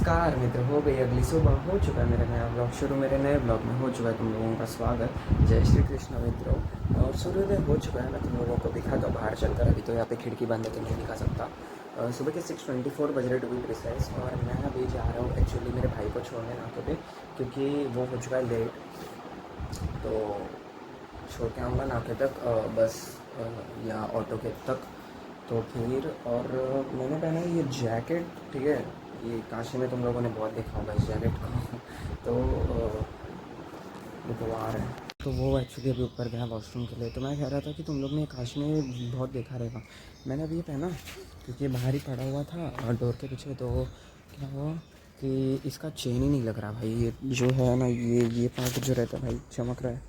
नमस्कार मित्र, हो गई अगली सुबह, हो चुका है मेरा नया ब्लॉग शुरू। मेरे नए ब्लॉग में हो चुका है तुम लोगों का स्वागत। जय श्री कृष्ण मित्रों। और सूर्योदय हो चुका है, मैं तुम लोगों को दिखाता हूँ बाहर चलकर। अभी तो यहाँ पे खिड़की बंद है तो नहीं दिखा सकता। सुबह के 6:24 बज रहे टू बी प्रिसाइज। और मैं अभी जा रहा हूँ एक्चुअली मेरे भाई को छोड़ने नाके पे, क्योंकि वो हो चुका है लेट। तो छोड़ के आऊँगा नाके तक, बस या ऑटो के तक। तो फिर और मैंने पहना है ये जैकेट, ठीक है। ये काशी में तुम लोगों ने बहुत देखा होगा इस जैकेट को। तो देखो आ रहे हैं। तो वो एक्चुअली अभी ऊपर गया वॉशरूम के लिए। तो मैं कह रहा था कि तुम लोग ने काशी में बहुत देखा रहेगा। मैंने अभी ये पहना क्योंकि ये बाहर ही पड़ा हुआ था डोर के पीछे। तो क्या हुआ कि इसका चेन ही नहीं लग रहा भाई। ये जो है ना, ये पार्ट जो रहता है भाई, चमक रहा है।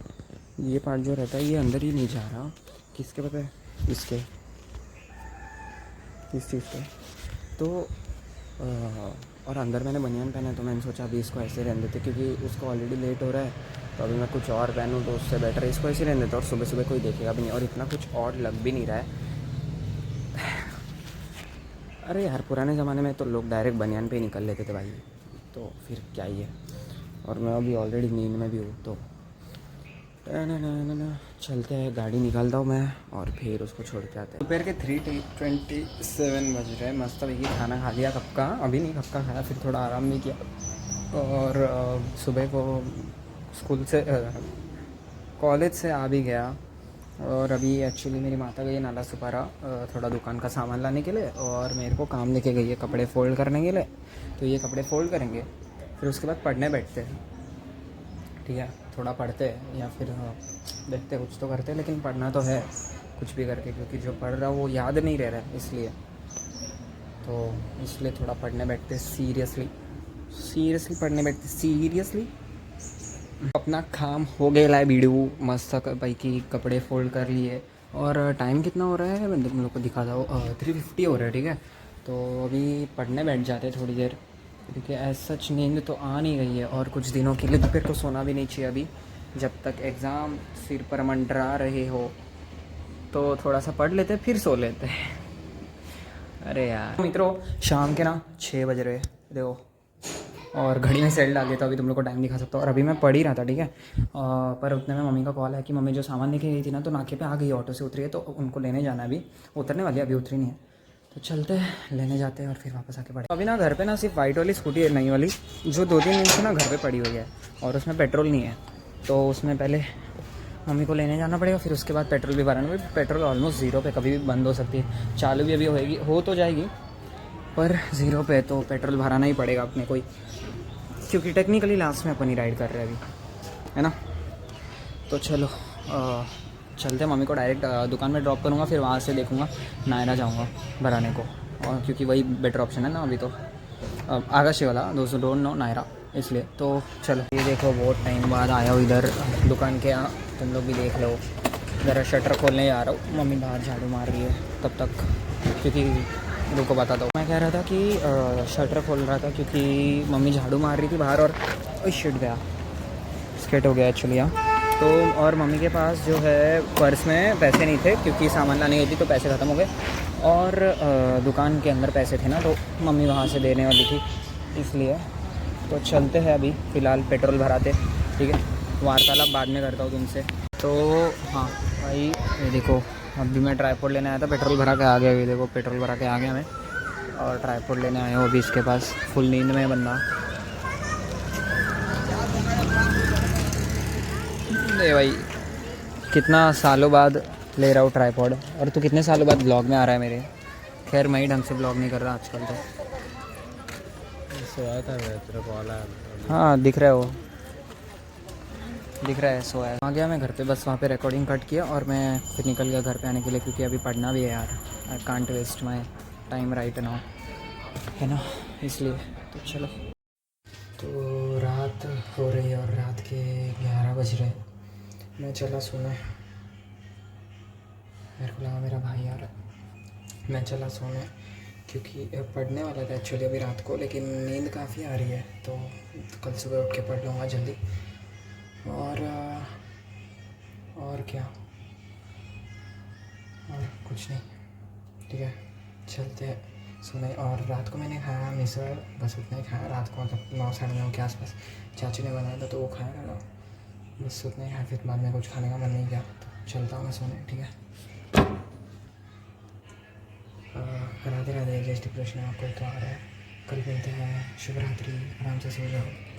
ये पार्ट जो रहता है ये अंदर ही नहीं जा रहा। किसके पता है? इसके, इस चीज़ पे। तो और अंदर मैंने बनियान पहना है, तो मैंने सोचा अभी इसको ऐसे रहने देते, क्योंकि उसको ऑलरेडी लेट हो रहा है। तो अभी मैं कुछ और पहनूँ तो उससे बेटर है इसको ऐसे रहने देता। और सुबह सुबह कोई देखेगा भी नहीं, और इतना कुछ और लग भी नहीं रहा है। अरे यार, पुराने ज़माने में तो लोग डायरेक्ट बनियान पे ही निकल लेते थे भाई। तो फिर क्या ही है। और मैं अभी ऑलरेडी नींद में भी हूँ। तो ना चलते हैं, गाड़ी निकालता हूँ मैं और फिर उसको छोड़ के आते हैं। दोपहर के 3:27 बज रहे हैं। मस्त अभी खाना खा लिया, कब का अभी नहीं, कब का खाया। फिर थोड़ा आराम भी किया। और सुबह को स्कूल से कॉलेज से आ भी गया। और अभी एक्चुअली मेरी माता गई है नाला सुपारा थोड़ा दुकान का सामान लाने के लिए, और मेरे को काम लेके गई है कपड़े फ़ोल्ड करने के लिए। तो ये कपड़े फ़ोल्ड करेंगे, फिर उसके बाद पढ़ने बैठते हैं, ठीक है। थोड़ा पढ़ते हैं या फिर देखते कुछ तो करते हैं, लेकिन पढ़ना तो है कुछ भी करके, क्योंकि जो पढ़ रहा वो याद नहीं रह रहा है, इसलिए थोड़ा पढ़ने बैठते सीरियसली पढ़ने बैठते सीरियसली। अपना काम हो गया है वीडियो मस्त भाई की, कपड़े फोल्ड कर लिए। और टाइम कितना हो रहा है मैं तुम लोग को दिखाता हूँ, 3:50 हो रहा है, ठीक है। तो अभी पढ़ने बैठ जाते हैं थोड़ी देर, क्योंकि ऐसा सच नींद तो आ नहीं रही है। और कुछ दिनों के लिए दोपहर को सोना भी नहीं चाहिए अभी, जब तक एग्ज़ाम सिर पर मंडरा रहे हो। तो थोड़ा सा पढ़ लेते फिर सो लेते हैं। अरे यार मित्रों, शाम के ना 6 बज रहे देखो, और घड़ी में सेल डाल देता, अभी तुम लोग को टाइम दिखा सकता हूँ। और अभी मैं पढ़ ही रहा था, ठीक है। पर उतने में मम्मी का कॉल है कि मम्मी जो सामान लेके गई थी ना, तो नाके पे आ गई, ऑटो से उतरी है, तो उनको लेने जाना है। अभी उतरने वाली है, अभी उतरी नहीं है। तो चलते हैं, लेने जाते हैं और फिर वापस आके पढ़े। अभी ना घर पे ना सिर्फ वाइट वाली स्कूटी है, नई वाली, जो 2-3 दिन से ना घर पे पड़ी हुई है, और उसमें पेट्रोल नहीं है। तो उसमें पहले मम्मी को लेने जाना पड़ेगा, फिर उसके बाद पेट्रोल भी भराना। भाई पेट्रोल ऑलमोस्ट ज़ीरो पे, कभी भी बंद हो सकती है। चालू भी अभी होएगी, हो तो जाएगी, पर ज़ीरो पे तो पेट्रोल भराना ही पड़ेगा अपने को ही, क्योंकि टेक्निकली लास्ट में अपन ही राइड कर रहे हैं अभी, है ना। तो चलो चलते हैं। मम्मी को डायरेक्ट दुकान में ड्रॉप करूँगा, फिर वहाँ से देखूँगा नायरा जाऊँगा भराने को, और क्योंकि वही बेटर ऑप्शन है ना अभी तो। आकाशी वाला दोस्तों, डोंट नो नायरा, इसलिए। तो चलो, ये देखो बहुत टाइम बाद आया हूँ इधर दुकान के यहाँ, तुम लोग भी देख लो। ज़रा शटर खोलने जा रहा हूँ, मम्मी बाहर झाड़ू मार रही है तब तक, क्योंकि रुको बताता हूँ। मैं कह रहा था कि शटर खोल रहा था क्योंकि मम्मी झाड़ू मार रही थी बाहर, और शिट गया, स्केट हो गया एक्चुअली यहाँ। तो और मम्मी के पास जो है पर्स में पैसे नहीं थे, क्योंकि सामान लाने गई थी तो पैसे ख़त्म हो गए। और दुकान के अंदर पैसे थे ना, तो मम्मी वहाँ से देने वाली थी, इसलिए। तो चलते हैं अभी फ़िलहाल पेट्रोल भराते, ठीक है। वार्तालाप बाद में करता हूँ तुमसे। तो हाँ भाई, ये देखो अभी मैं ट्राईपोड लेने आया था, पेट्रोल भरा के आ गया। अभी देखो पेट्रोल भरा के आ गया मैं, और ट्राईपोड लेने आया हूँ अभी इसके पास। फुल नींद में बंदा। अरे भाई, कितना सालों बाद ले रहा हूँ ट्राईपॉड, और तू कितने सालों बाद ब्लॉग में आ रहा है मेरे। खैर मैं ही ढंग से ब्लॉग नहीं कर रहा आजकल तो। सोया था मैं, तेरा कॉल आया। हाँ दिख रहा है, वो दिख रहा है, सोया आ गया मैं घर पे। बस वहाँ पे रिकॉर्डिंग कट किया और मैं फिर निकल गया घर पे आने के लिए, क्योंकि अभी पढ़ना भी है यार। I can't waste my time right now, है ना, इसलिए। तो चलो। तो रात हो रही है और रात के 11 बज रहे। मैं चला सोने, मेरे को लगा मेरा भाई आ रहा है। मैं चला सोने क्योंकि पढ़ने वाला था एक्चुअली अभी रात को, लेकिन नींद काफ़ी आ रही है। तो कल सुबह उठ के पढ़ लूँगा जल्दी। और क्या, और कुछ नहीं, ठीक है। चलते हैं, सुबह और रात को मैंने खाया मिसल, बस उतना ही खाया रात को, मतलब 9 साढ़े 9 के आसपास चाचू ने बनाया था तो वो खाया था, बस उतना ही खाया। फिर बाद में कुछ खाने का मन नहीं किया तो चलता हूँ मैं सोने, ठीक है। राधे राधे, जय श्री कृष्ण। आपको तो आ रहा है, कल मिलते हैं, शुभ रात्रि, आराम से सो जाओ।